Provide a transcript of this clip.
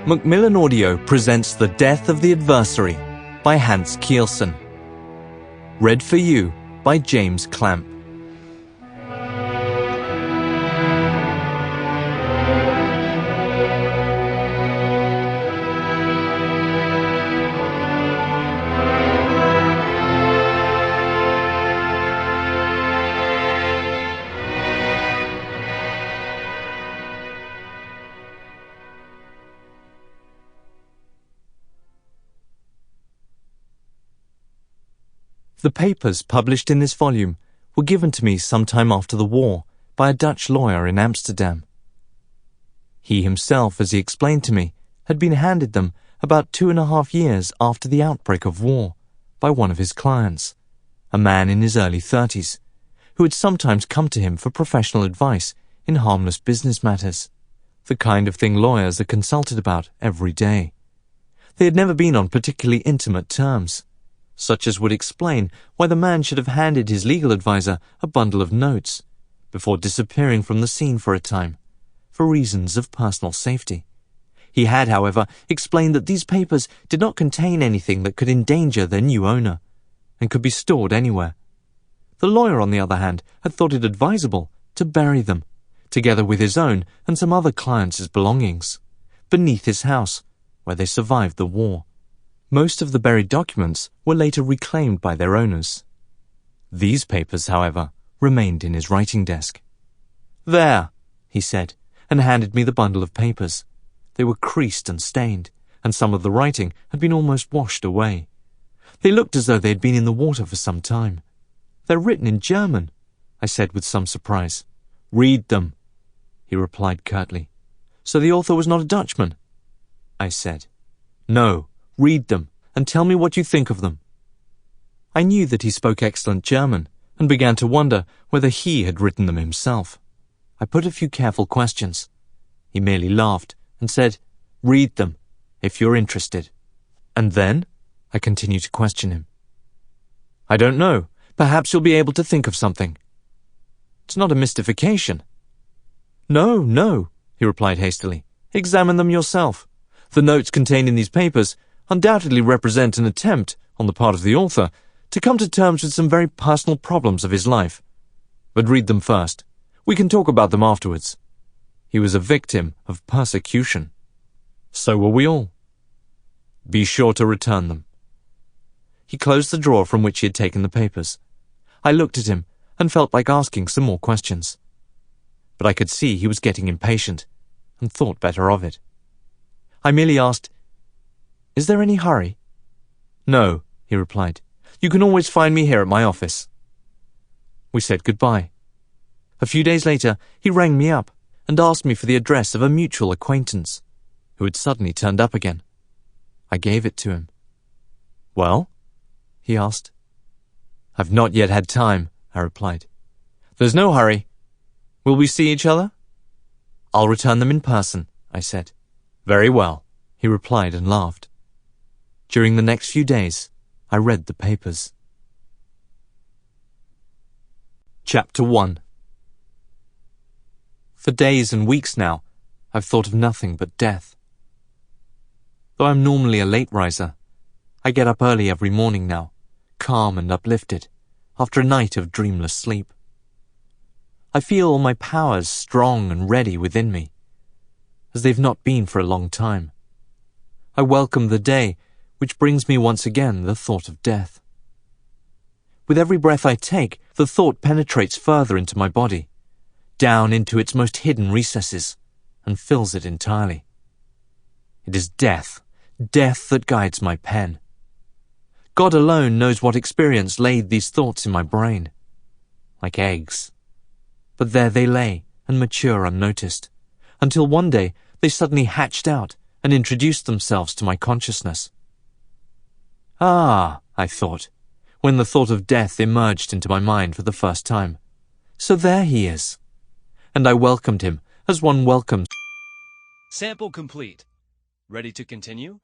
Macmillan Audio presents The Death of the Adversary by Hans Keilson. Read for you by James Clamp. The papers published in this volume were given to me some time after the war by a Dutch lawyer in Amsterdam. He himself, as he explained to me, had been handed them about 2.5 years after the outbreak of war by one of his clients, a man in his early 30s, who had sometimes come to him for professional advice in harmless business matters, the kind of thing lawyers are consulted about every day. They had never been on particularly intimate terms, such as would explain why the man should have handed his legal adviser a bundle of notes before disappearing from the scene for a time, for reasons of personal safety. He had, however, explained that these papers did not contain anything that could endanger their new owner, and could be stored anywhere. The lawyer, on the other hand, had thought it advisable to bury them, together with his own and some other clients' belongings, beneath his house, where they survived the war. Most of the buried documents were later reclaimed by their owners. These papers, however, remained in his writing desk. "There," he said, and handed me the bundle of papers. They were creased and stained, and some of the writing had been almost washed away. They looked as though they had been in the water for some time. "They're written in German," I said with some surprise. "Read them," he replied curtly. "So the author was not a Dutchman?" I said. "No. Read them, and tell me what you think of them." I knew that he spoke excellent German, and began to wonder whether he had written them himself. I put a few careful questions. He merely laughed and said, "Read them, if you're interested." "And then?" I continued to question him. "I don't know. Perhaps you'll be able to think of something." "It's not a mystification." No, he replied hastily. "Examine them yourself. The notes contained in these papers undoubtedly represent an attempt, on the part of the author, to come to terms with some very personal problems of his life. But read them first. We can talk about them afterwards. He was a victim of persecution. So were we all. Be sure to return them." He closed the drawer from which he had taken the papers. I looked at him and felt like asking some more questions. But I could see he was getting impatient, and thought better of it. I merely asked, "Is there any hurry?" "No," he replied. "You can always find me here at my office." We said goodbye. A few days later, he rang me up and asked me for the address of a mutual acquaintance, who had suddenly turned up again. I gave it to him. "Well?" he asked. "I've not yet had time," I replied. "There's no hurry. Will we see each other?" "I'll return them in person," I said. "Very well," he replied and laughed. During the next few days, I read the papers. Chapter 1. For days and weeks now, I've thought of nothing but death. Though I'm normally a late riser, I get up early every morning now, calm and uplifted, after a night of dreamless sleep. I feel all my powers strong and ready within me, as they've not been for a long time. I welcome the day which brings me once again the thought of death. With every breath I take, the thought penetrates further into my body, down into its most hidden recesses, and fills it entirely. It is death that guides my pen. God alone knows what experience laid these thoughts in my brain, like eggs. But there they lay and mature unnoticed, until one day they suddenly hatched out and introduced themselves to my consciousness. "Ah," I thought, when the thought of death emerged into my mind for the first time. "So there he is." And I welcomed him as one welcomes. Sample complete. Ready to continue?